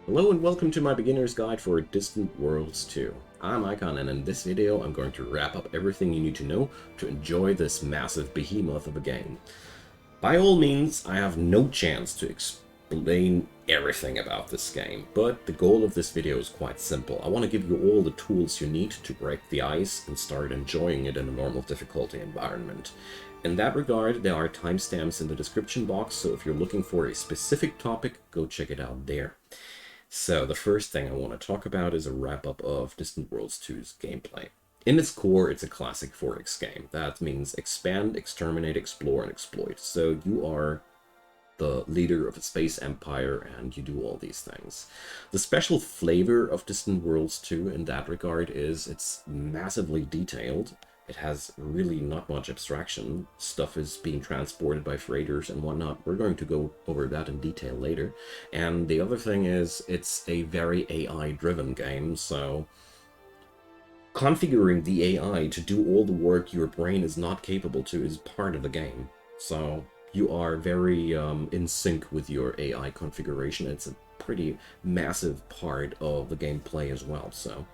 Hello and welcome to my beginner's guide for Distant Worlds 2. I'm Icon, and in this video I'm going to wrap up everything you need to know to enjoy this massive behemoth of a game. By all means, I have no chance to explain everything about this game, but the goal of this video is quite simple. I want to give you all the tools you need to break the ice and start enjoying it in a normal difficulty environment. In that regard, there are timestamps in the description box, so if you're looking for a specific topic, go check it out there. So the first thing I want to talk about is a wrap-up of Distant Worlds 2's gameplay. In its core, it's a classic 4X game. That means expand, exterminate, explore, and exploit. So you are the leader of a space empire and you do all these things. The special flavor of Distant Worlds 2 in that regard is it's massively detailed. It has really not much abstraction. Stuff is being transported by freighters and whatnot. We're going to go over that in detail later. And the other thing is it's a very AI-driven game, so configuring the AI to do all the work your brain is not capable to is part of the game. So you are very in sync with your AI configuration. It's a pretty massive part of the gameplay as well. So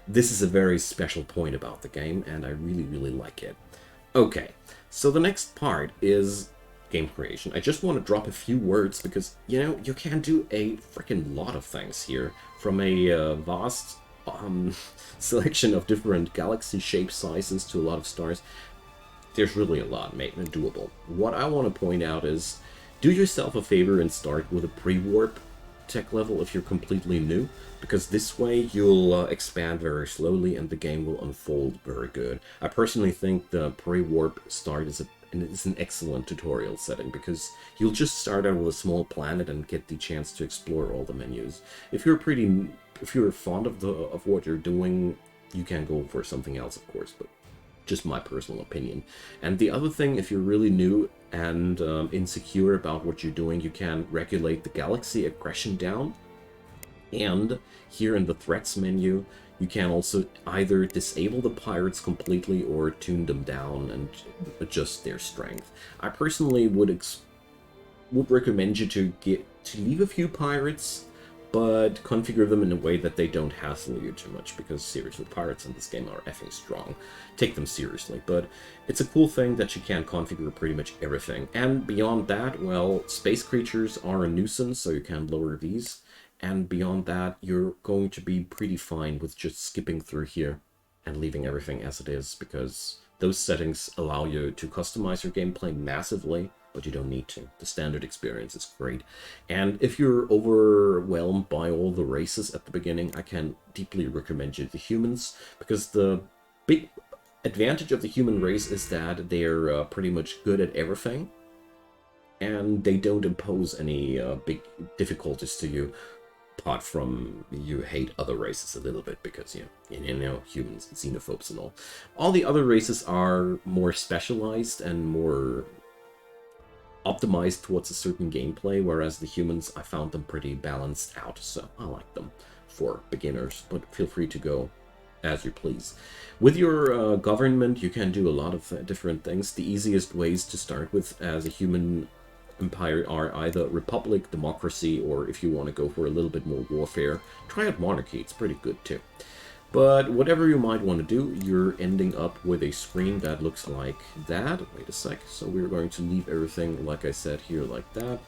this is a very special point about the game, and I really like it. Okay, so the next part is game creation. I just want to drop a few words because, you know, you can do a freaking lot of things here, from a vast selection of different galaxy shape sizes to a lot of stars. There's really a lot made doable. What I want to point out is, do yourself a favor and start with a pre-warp tech level if you're completely new, because this way you'll expand very slowly and the game will unfold very good. I personally think the pre-warp start is an excellent tutorial setting, because you'll just start out with a small planet and get the chance to explore all the menus. If you're fond of what you're doing, you can go for something else, of course, but just my personal opinion. And the other thing, if you're really new and insecure about what you're doing, you can regulate the galaxy aggression down. And here in the threats menu, you can also either disable the pirates completely or tune them down and adjust their strength. I personally would recommend you to leave a few pirates, but configure them in a way that they don't hassle you too much, because seriously, pirates in this game are effing strong. Take them seriously, but it's a cool thing that you can configure pretty much everything. And beyond that, well, space creatures are a nuisance, so you can lower these. And beyond that, you're going to be pretty fine with just skipping through here and leaving everything as it is, because those settings allow you to customize your gameplay massively, but you don't need to. The standard experience is great. And if you're overwhelmed by all the races at the beginning, I can deeply recommend you the humans, because the big advantage of the human race is that they're pretty much good at everything, and they don't impose any big difficulties to you, apart from you hate other races a little bit because, you know, humans and xenophobes and all. All the other races are more specialized and more optimized towards a certain gameplay, whereas the humans, I found them pretty balanced out, so I like them for beginners, but feel free to go as you please. With your government, you can do a lot of different things. The easiest ways to start with as a human empire are either republic, democracy, or if you want to go for a little bit more warfare, try out monarchy. It's pretty good too. But whatever you might want to do, you're ending up with a screen that looks like that. Wait a sec. So we're going to leave everything, like I said, here like that.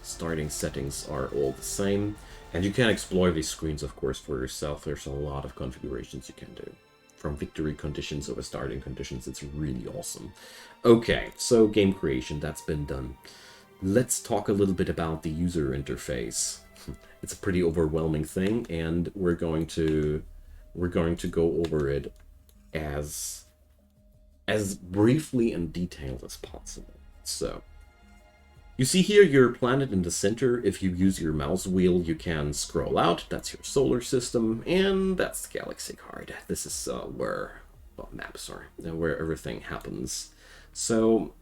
Starting settings are all the same. And you can explore these screens, of course, for yourself. There's a lot of configurations you can do. From victory conditions over starting conditions, it's really awesome. Okay, so game creation, that's been done. Let's talk a little bit about the user interface. It's a pretty overwhelming thing, and we're going to go over it as briefly and detailed as possible. So you see here your planet in the center. If you use your mouse wheel, you can scroll out. That's your solar system, and that's the galaxy card. This is where everything happens. So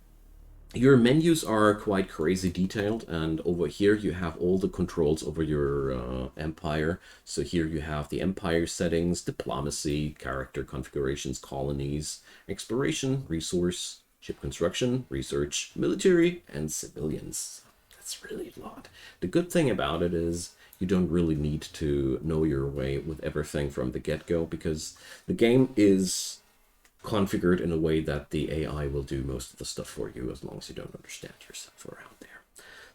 your menus are quite crazy detailed, and over here you have all the controls over your empire. So here you have the empire settings, diplomacy, character configurations, colonies, exploration, resource, ship construction, research, military, and civilians. That's really a lot. The good thing about it is you don't really need to know your way with everything from the get-go, because the game is configured in a way that the AI will do most of the stuff for you as long as you don't understand yourself around there.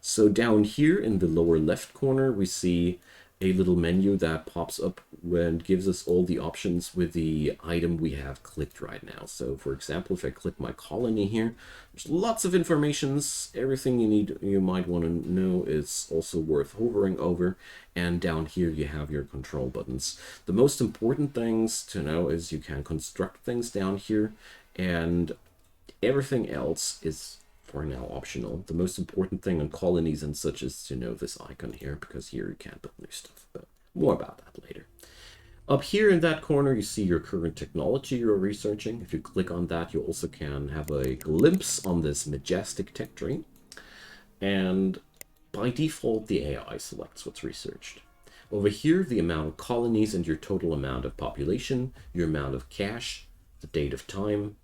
So down here in the lower left corner, we see a little menu that pops up and gives us all the options with the item we have clicked right now. So for example, if I click my colony here, there's lots of informations. Everything you might want to know is also worth hovering over. And down here you have your control buttons. The most important things to know is you can construct things down here, and everything else is for now optional. The most important thing on colonies and such is to know this icon here, because here you can build new stuff, but more about that later. Up here in that corner, you see your current technology you're researching. If you click on that, you also can have a glimpse on this majestic tech tree. And by default, the AI selects what's researched. Over here, the amount of colonies and your total amount of population, your amount of cash, the date of time,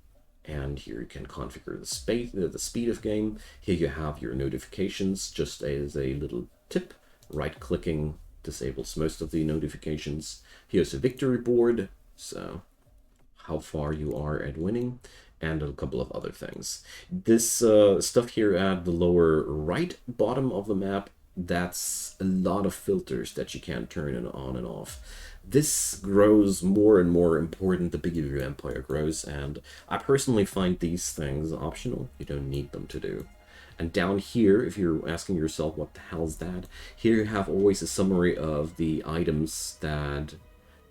and here you can configure the speed of game. Here you have your notifications. Just as a little tip, right-clicking disables most of the notifications. Here's a victory board, so how far you are at winning, and a couple of other things. This stuff here at the lower right bottom of the map, that's a lot of filters that you can turn on and off. This grows more and more important the bigger your empire grows, and I personally find these things optional. You don't need them to do. And down here, if you're asking yourself what the hell is that, here you have always a summary of the items that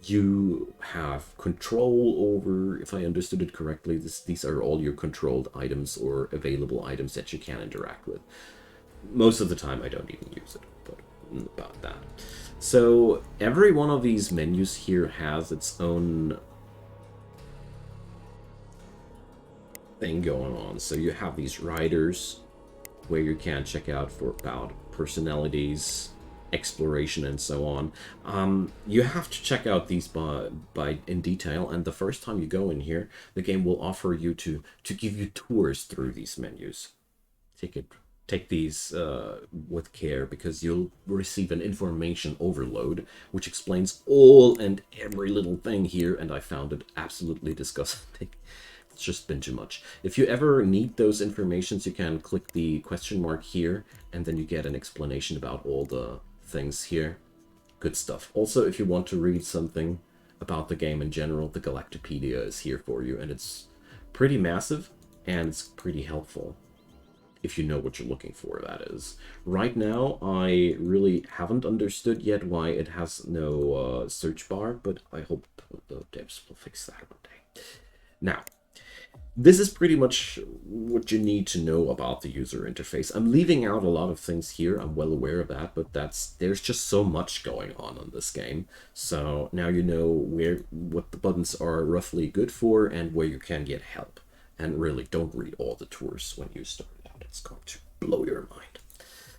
you have control over. If I understood it correctly, these are all your controlled items or available items that you can interact with. Most of the time I don't even use it, but about that. So every one of these menus here has its own thing going on. So you have these riders where you can check out about personalities, exploration, and so on. You have to check out these by in detail, and the first time you go in here, the game will offer you to give you tours through these menus. Take these with care, because you'll receive an information overload, which explains all and every little thing here, and I found it absolutely disgusting. It's just been too much. If you ever need those informations, you can click the question mark here, and then you get an explanation about all the things here. Good stuff. Also, if you want to read something about the game in general, the Galactopedia is here for you, and it's pretty massive, and it's pretty helpful. If you know what you're looking for, that is. Right now, I really haven't understood yet why it has no search bar, but I hope the devs will fix that one day. Now, this is pretty much what you need to know about the user interface. I'm leaving out a lot of things here, I'm well aware of that, but there's just so much going on this game. So now you know what the buttons are roughly good for and where you can get help. And really, don't read all the tours when you start. It's going to blow your mind.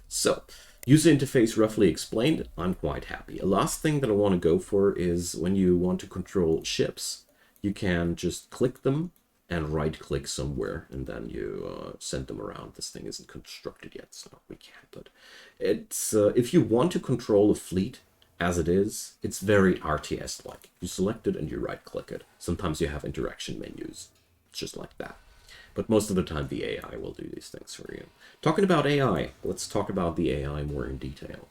So, user interface roughly explained, I'm quite happy. A last thing that I want to go for is when you want to control ships, you can just click them and right-click somewhere, and then you send them around. This thing isn't constructed yet, so we can't. But it's if you want to control a fleet as it is, it's very RTS-like. You select it and you right-click it. Sometimes you have interaction menus. It's just like that. But most of the time, the AI will do these things for you. Talking about AI, let's talk about the AI more in detail.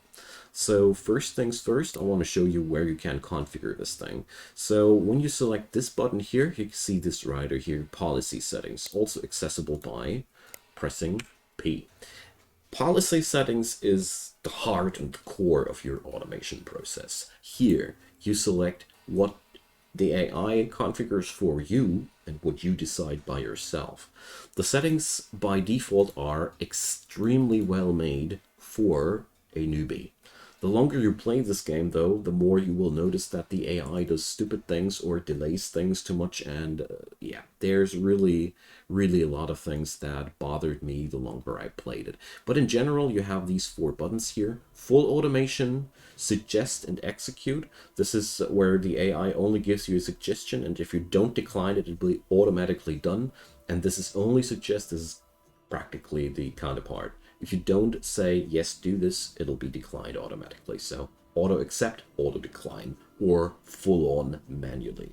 So first things first, I want to show you where you can configure this thing. So when you select this button here, you can see this rider here, policy settings, also accessible by pressing P. Policy settings is the heart and the core of your automation process. Here, you select what the AI configures for you and what you decide by yourself. The settings by default are extremely well made for a newbie. The longer you play this game, though, the more you will notice that the AI does stupid things or delays things too much, and yeah, there's really a lot of things that bothered me the longer I played it. But in general, you have these 4 buttons here. Full automation, suggest, and execute. This is where the AI only gives you a suggestion, and if you don't decline it, it will be automatically done. And this is only suggest. This is practically the counterpart If you don't say, yes, do this, it'll be declined automatically. So auto accept, auto decline, or full on manually.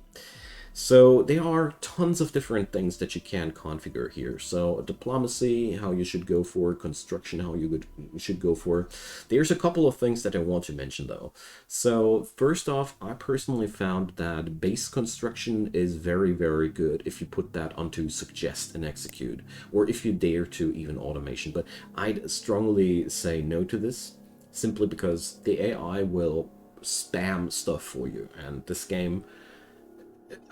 So there are tons of different things that you can configure here. So diplomacy, how you should go for, construction, how you should go for. There's a couple of things that I want to mention though. So first off, I personally found that base construction is very, very good if you put that onto suggest and execute, or if you dare to even automation. But I'd strongly say no to this, simply because the AI will spam stuff for you, and this game,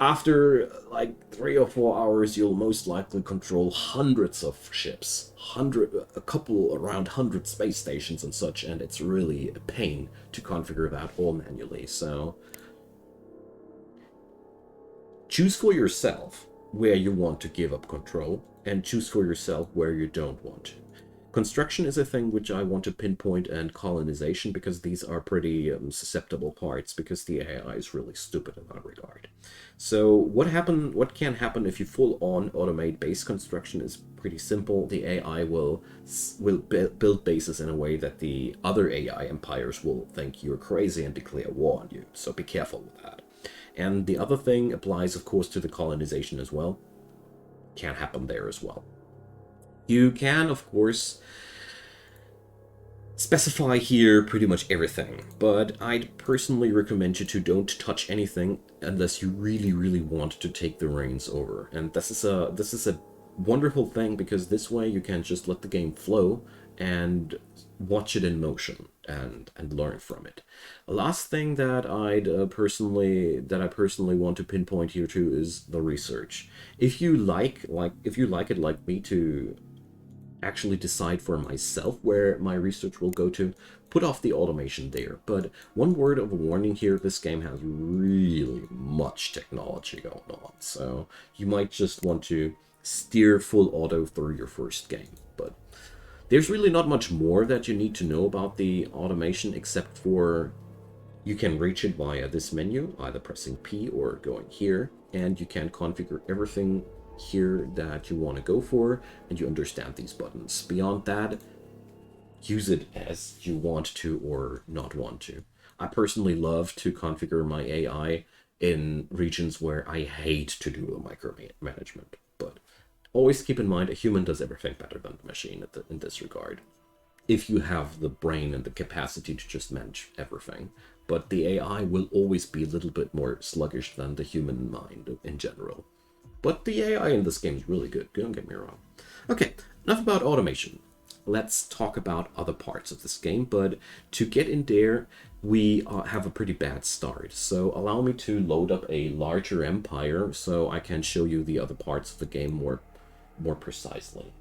after like 3 or 4 hours, you'll most likely control hundreds of ships, a couple around 100 space stations and such, and it's really a pain to configure that all manually. So choose for yourself where you want to give up control, and choose for yourself where you don't want to. Construction is a thing which I want to pinpoint, and colonization, because these are pretty susceptible parts, because the AI is really stupid in that regard. So what can happen if you full on automate base construction is pretty simple. The AI will build bases in a way that the other AI empires will think you're crazy and declare war on you. So be careful with that. And the other thing applies, of course, to the colonization as well. Can happen there as well. You can, of course, specify here pretty much everything, but I'd personally recommend you to don't touch anything unless you really, really want to take the reins over. And this is a wonderful thing, because this way you can just let the game flow and watch it in motion and learn from it. The last thing that I personally want to pinpoint here too is the research. If you like it like me to actually decide for myself where my research will go to, put off the automation there. But one word of warning here, this game has really much technology going on, so you might just want to steer full auto through your first game. But there's really not much more that you need to know about the automation, except for you can reach it via this menu, either pressing P or going here, and you can configure everything here that you want to go for, and you understand these buttons. Beyond that, use it as you want to or not want to. I personally love to configure my AI in regions where I hate to do the micromanagement, but always keep in mind a human does everything better than the machine in this regard, if you have the brain and the capacity to just manage everything. But the AI will always be a little bit more sluggish than the human mind in general. But the AI in this game is really good, don't get me wrong. Okay, enough about automation. Let's talk about other parts of this game, but to get in there, we have a pretty bad start. So allow me to load up a larger empire so I can show you the other parts of the game more precisely.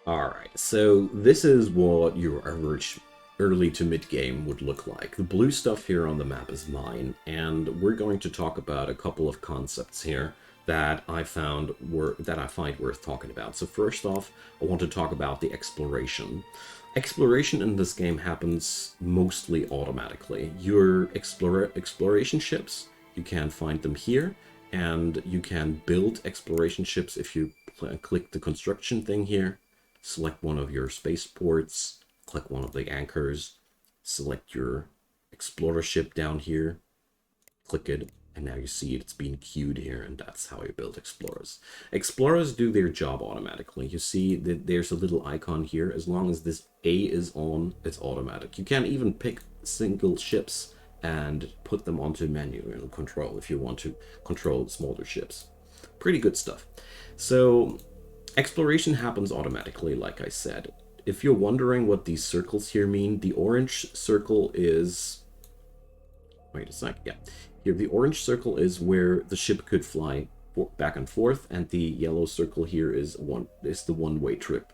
Alright, so this is what your average early to mid game would look like. The blue stuff here on the map is mine, and we're going to talk about a couple of concepts here that I find worth talking about. So first off, I want to talk about the exploration. Exploration in this game happens mostly automatically. Your exploration ships, you can find them here, and you can build exploration ships if you click the construction thing here, select one of your spaceports, click one of the anchors, select your explorer ship down here, click it, and now you see it's being queued here, and that's how you build explorers. Explorers do their job automatically. You see that there's a little icon here. As long as this A is on, it's automatic. You can even pick single ships and put them onto menu and control if you want to control smaller ships. Pretty good stuff. So exploration happens automatically, like I said. If you're wondering what these circles here mean, the orange circle is... Wait a sec, yeah. Here, the orange circle is where the ship could fly back and forth, and the yellow circle here is the one-way trip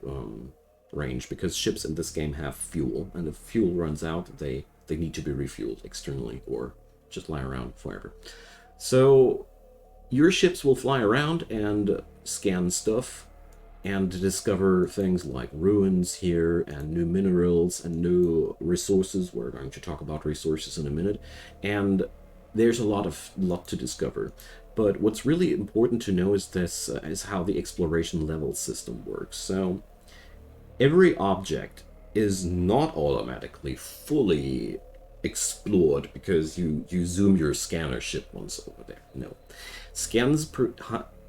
range, because ships in this game have fuel, and if fuel runs out, they need to be refueled externally or just lie around forever. So your ships will fly around and scan stuff and discover things like ruins here and new minerals and new resources. We're going to talk about resources in a minute, and there's a lot to discover. But what's really important to know is how the exploration level system works. So Every object is not automatically fully explored because you zoom your scanner ship once over there. No. Scans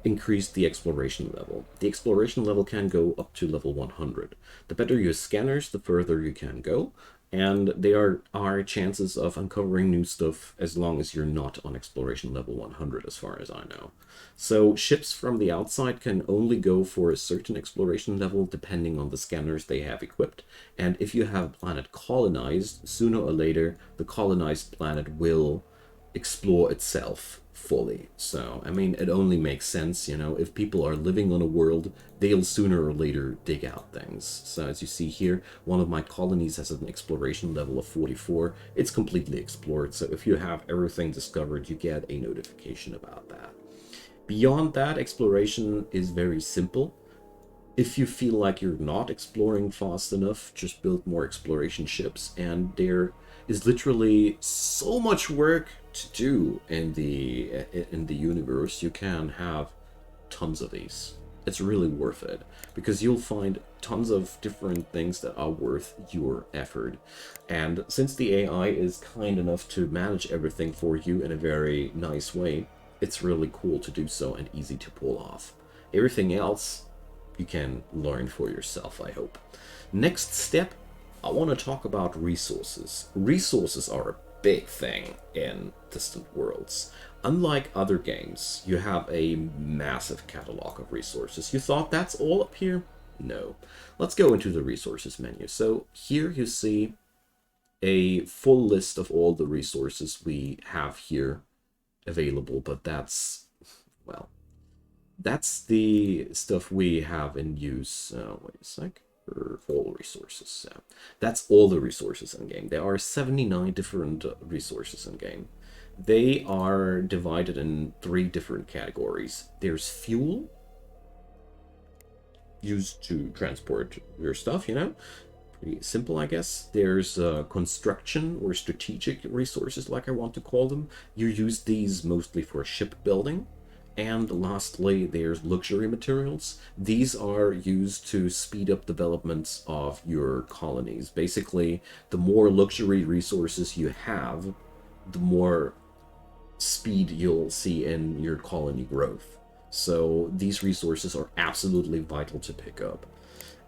increase the exploration level. The exploration level can go up to level 100. The better your scanners, the further you can go. And there are chances of uncovering new stuff as long as you're not on exploration level 100, as far as I know. So ships from the outside can only go for a certain exploration level depending on the scanners they have equipped. And if you have a planet colonized, sooner or later, the colonized planet will explore itself fully. So, I mean, it only makes sense, you know, if people are living on a world, they'll sooner or later dig out things. So, as you see here, one of my colonies has an exploration level of 44. It's completely explored, so if you have everything discovered, you get a notification about that. Beyond that, exploration is very simple. If you feel like you're not exploring fast enough, just build more exploration ships, and there is literally so much work to do in the universe. You can have tons of these. It's really worth it because you'll find tons of different things that are worth your effort. And since the AI is kind enough to manage everything for you in a very nice way, it's really cool to do so and easy to pull off. Everything else you can learn for yourself, I hope. Next step, I want to talk about resources. Resources are a big thing in Distant Worlds. Unlike other games, you have a massive catalog of resources. You thought that's all up here? No. Let's go into the resources menu. So here you see a full list of all the resources we have here available, but that's, well, that's the stuff we have in use. Wait a sec. All resources. That's all the resources in game. There are 79 different resources in game. They are divided in 3 different categories. There's fuel, used to transport your stuff, you know. Pretty simple, I guess. There's construction or strategic resources, like I want to call them. You use these mostly for shipbuilding. And lastly, there's luxury materials. These are used to speed up developments of your colonies. Basically, the more luxury resources you have, the more speed you'll see in your colony growth. So these resources are absolutely vital to pick up.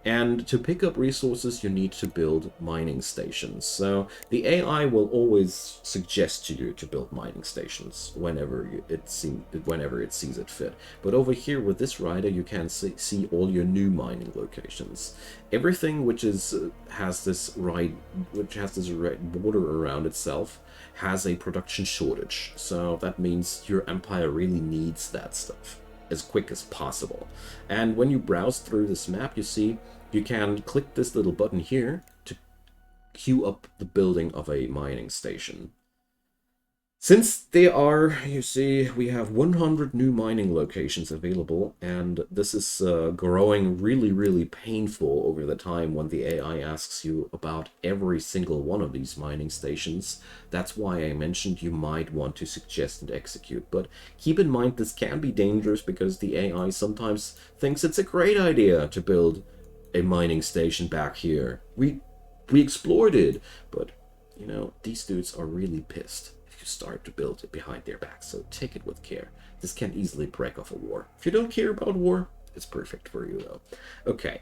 And to pick up resources, you need to build mining stations. So the AI will always suggest to you to build mining stations whenever it sees it fit. But over here with this rider, you can see all your new mining locations. Everything which has this red border around itself has a production shortage. So that means your empire really needs that stuff as quick as possible. And when you browse through this map, you see you can click this little button here to queue up the building of a mining station. Since they are, you see, we have 100 new mining locations available, and this is growing really, really painful over the time when the AI asks you about every single one of these mining stations. That's why I mentioned you might want to suggest and execute. But keep in mind this can be dangerous because the AI sometimes thinks it's a great idea to build a mining station back here. We explored it, but, you know, these dudes are really pissed start to build it behind their backs, so take it with care. This can easily break off a war. If you don't care about war, it's perfect for you though. Okay.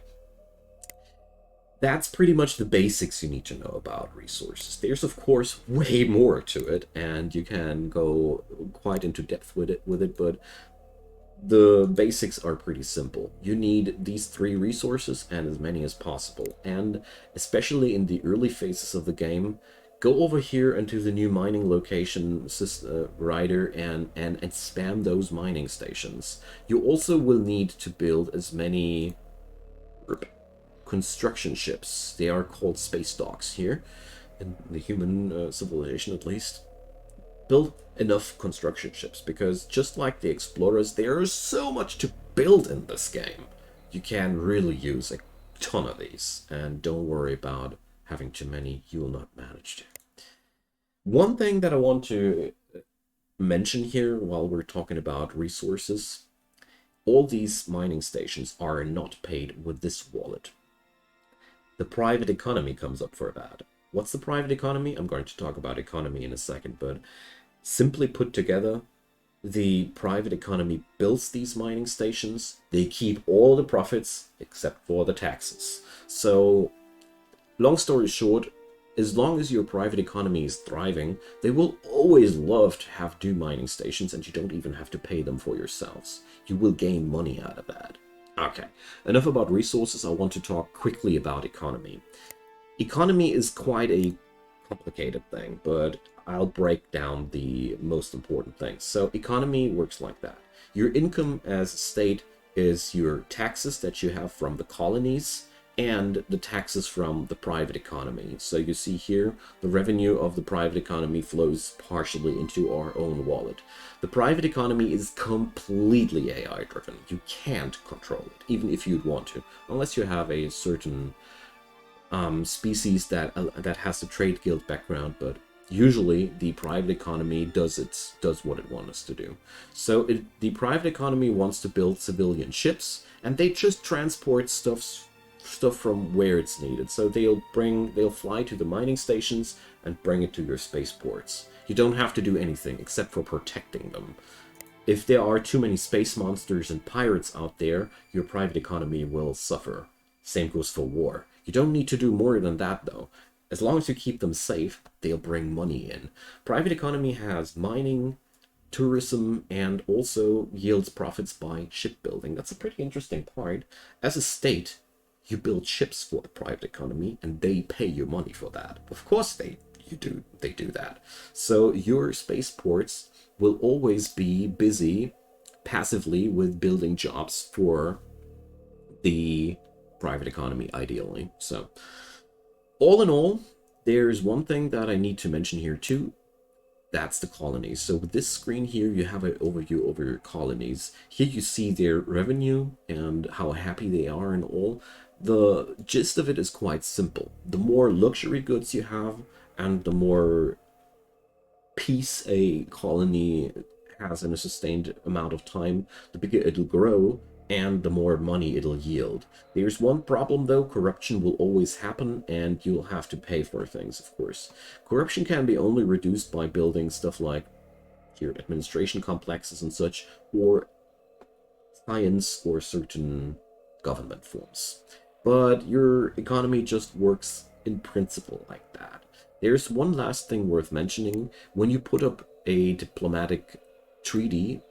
That's pretty much the basics you need to know about resources. There's of course way more to it, and you can go quite into depth with it, but the basics are pretty simple. You need these 3 resources and as many as possible, and especially in the early phases of the game, go over here into the new mining location rider and spam those mining stations. You also will need to build as many construction ships. They are called space docks here, in the human civilization at least. Build enough construction ships, because just like the explorers, there is so much to build in this game. You can really use a ton of these, and don't worry about having too many. You will not manage to. One thing that I want to mention here while we're talking about resources, all these mining stations are not paid with this wallet. The private economy comes up for that. What's the private economy? I'm going to talk about economy in a second, but simply put together, the private economy builds these mining stations. They keep all the profits except for the taxes. So, long story short, as long as your private economy is thriving, they will always love to have do mining stations, and you don't even have to pay them for yourselves. You will gain money out of that. Okay, enough about resources. I want to talk quickly about economy. Economy is quite a complicated thing, but I'll break down the most important things. So economy works like that. Your income as a state is your taxes that you have from the colonies and the taxes from the private economy. So you see here, the revenue of the private economy flows partially into our own wallet. The private economy is completely AI driven. You can't control it, even if you'd want to, unless you have a certain species that has a trade guild background, but usually the private economy does what it wants to do. So the private economy wants to build civilian ships, and they just transport stuff from where it's needed. So they'll fly to the mining stations and bring it to your spaceports. You don't have to do anything except for protecting them. If there are too many space monsters and pirates out there, your private economy will suffer. Same goes for war. You don't need to do more than that, though. As long as you keep them safe, they'll bring money in. Private economy has mining, tourism, and also yields profits by shipbuilding. That's a pretty interesting part. As a state, you build ships for the private economy, and they pay you money for that. Of course they do that. So your spaceports will always be busy passively with building jobs for the private economy, ideally. So all in all, there's one thing that I need to mention here too. That's the colonies. So with this screen here, you have an overview over your colonies. Here you see their revenue and how happy they are and all. The gist of it is quite simple. The more luxury goods you have and the more peace a colony has in a sustained amount of time, the bigger it'll grow and the more money it'll yield. There's one problem though: corruption will always happen and you'll have to pay for things, of course. Corruption can be only reduced by building stuff like here administration complexes and such, or science or certain government forms. But your economy just works in principle like that. There's one last thing worth mentioning. When you put up a diplomatic treaty,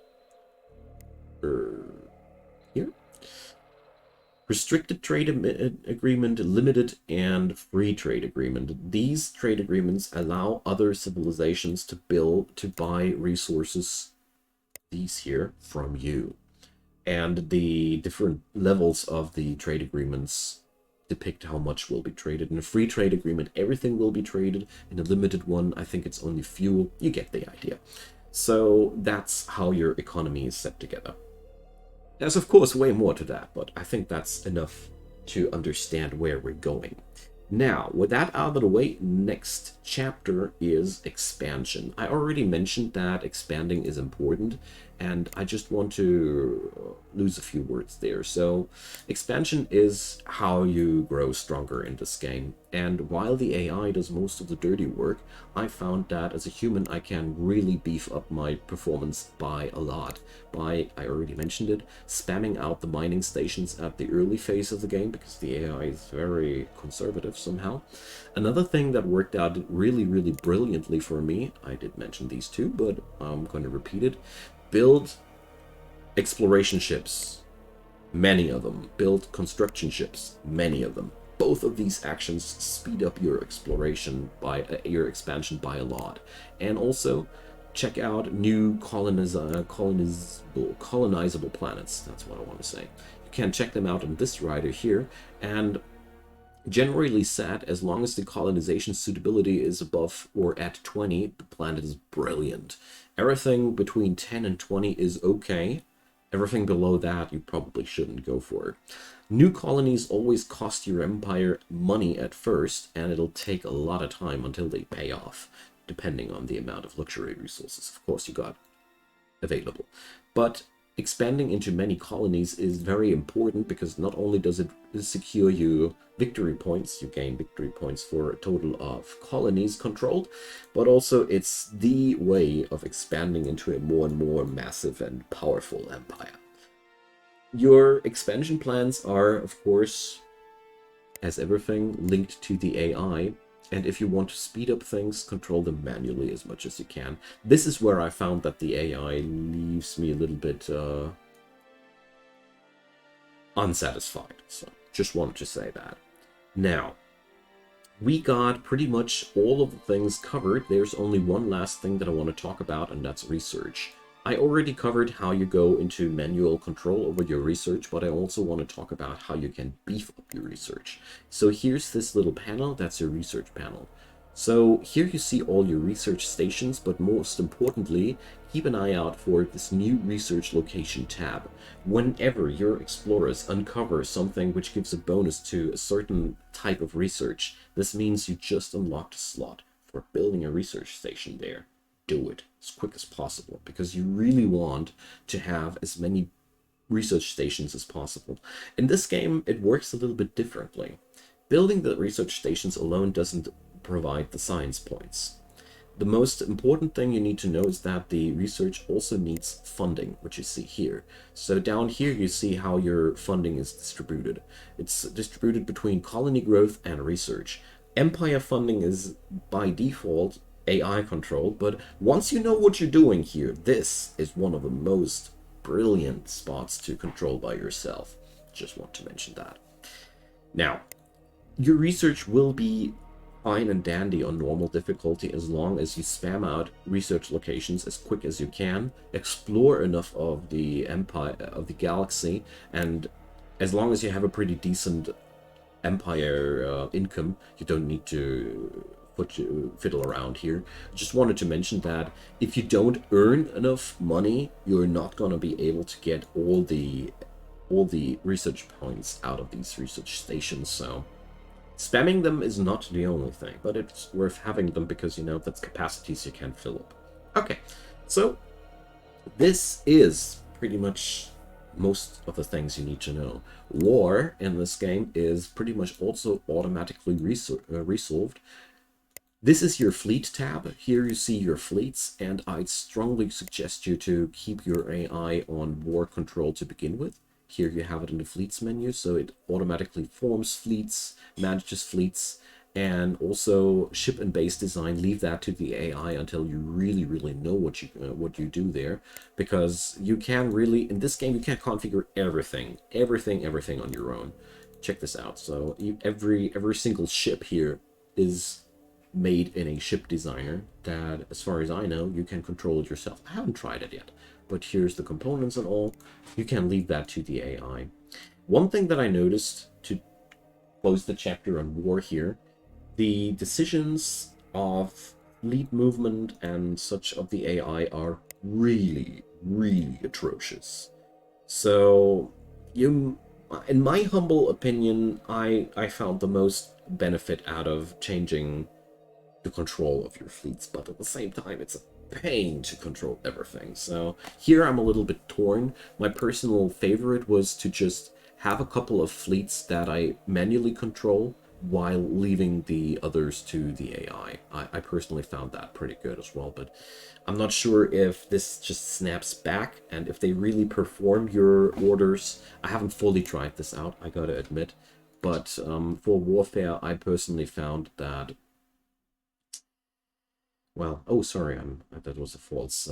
here, restricted trade agreement, limited, and free trade agreement. These trade agreements allow other civilizations to buy resources, these here, from you. And the different levels of the trade agreements depict how much will be traded. In a free trade agreement, everything will be traded. In a limited one, I think it's only fuel. You get the idea. So that's how your economy is set together. There's of course way more to that, but I think that's enough to understand where we're going. Now, with that out of the way, next chapter is expansion. I already mentioned that expanding is important, and I just want to lose a few words there. So, expansion is how you grow stronger in this game. And while the AI does most of the dirty work, I found that as a human I can really beef up my performance by a lot. By, I already mentioned it, spamming out the mining stations at the early phase of the game, because the AI is very conservative somehow. Another thing that worked out really, really brilliantly for me, I did mention these two, but I'm going to repeat it. Build exploration ships, many of them. Build construction ships, many of them. Both of these actions speed up your exploration by your expansion by a lot. And also check out new colonizable planets. That's what I want to say. You can check them out in this rider here, and generally said, as long as the colonization suitability is above or at 20, the planet is brilliant. Everything between 10 and 20 is okay. Everything below that, you probably shouldn't go for. New colonies always cost your empire money at first, and it'll take a lot of time until they pay off, depending on the amount of luxury resources, of course, you got available. But expanding into many colonies is very important because not only does it secure you victory points, you gain victory points for a total of colonies controlled, but also it's the way of expanding into a more and more massive and powerful empire. Your expansion plans are, of course, as everything, linked to the AI. And if you want to speed up things, control them manually as much as you can. This is where I found that the AI leaves me a little bit unsatisfied. So just wanted to say that. Now, we got pretty much all of the things covered. There's only one last thing that I want to talk about, and that's research. I already covered how you go into manual control over your research, but I also want to talk about how you can beef up your research. So here's this little panel, that's your research panel. So here you see all your research stations, but most importantly, keep an eye out for this new research location tab. Whenever your explorers uncover something which gives a bonus to a certain type of research, this means you just unlocked a slot for building a research station there. Do it as quick as possible because you really want to have as many research stations as possible. In this game, it works a little bit differently. Building the research stations alone doesn't provide the science points. The most important thing you need to know is that the research also needs funding, which you see here. So down here you see how your funding is distributed. It's distributed between colony growth and research. Empire funding is by default AI controlled, but once you know what you're doing here, this is one of the most brilliant spots to control by yourself. Just want to mention that. Now, your research will be fine and dandy on normal difficulty as long as you spam out research locations as quick as you can, explore enough of the empire, of the galaxy, and as long as you have a pretty decent empire income, you don't need to fiddle around here. Just wanted to mention that if you don't earn enough money, you're not gonna be able to get all the research points out of these research stations. So spamming them is not the only thing, but it's worth having them because you know that's capacities you can fill up. Okay, so this is pretty much most of the things you need to know. War in this game is pretty much also automatically resolved. This is your fleet tab. Here you see your fleets, and I'd strongly suggest you to keep your AI on war control to begin with. Here you have it in the fleets menu, so it automatically forms fleets, manages fleets, and also ship and base design. Leave that to the AI until you really know what you do there, because you can really, in this game, you can't configure everything on your own. Check this out. So every single ship here is made in a ship designer that, as far as I know, you can control it yourself. I haven't tried it yet, but here's the components and all. You can leave that to the AI. One thing that I noticed, to close the chapter on war here, the decisions of fleet movement and such of the AI are really atrocious. So you, in my humble opinion, I found the most benefit out of changing the control of your fleets, but at the same time it's a pain to control everything. So here I'm a little bit torn. My personal favorite was to just have a couple of fleets that I manually control while leaving the others to the AI. I personally found that pretty good as well, but I'm not sure if this just snaps back and if they really perform your orders. I haven't fully tried this out, I gotta admit, but for warfare I personally found that, well, oh, sorry, that was a false.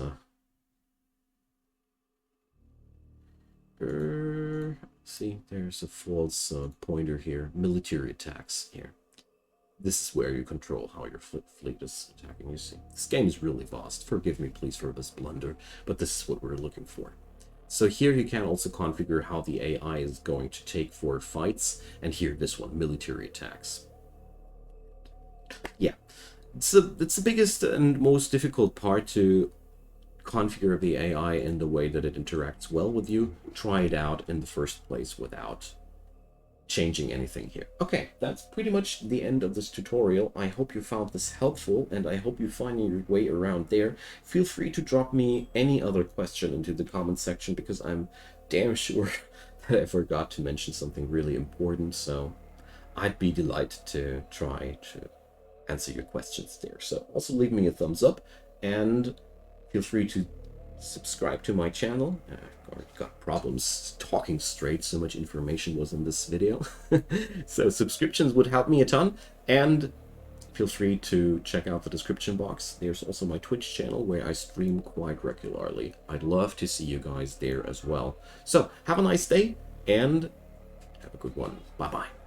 See, there's a false pointer here. Military attacks here. This is where you control how your fleet is attacking. You see, this game is really vast. Forgive me, please, for this blunder, but this is what we're looking for. So here you can also configure how the AI is going to take for fights, and here, this one, military attacks. Yeah. It's the biggest and most difficult part, to configure the AI in the way that it interacts well with you. Try it out in the first place without changing anything here. Okay, that's pretty much the end of this tutorial. I hope you found this helpful, and I hope you find your way around there. Feel free to drop me any other question into the comment section, because I'm damn sure that I forgot to mention something really important, so I'd be delighted to try to answer your questions there. So also leave me a thumbs up, and feel free to subscribe to my channel. I've got problems talking straight, so much information was in this video. So subscriptions would help me a ton, and feel free to check out the description box. There's also my Twitch channel where I stream quite regularly. I'd love to see you guys there as well. So have a nice day, and have a good one. Bye bye.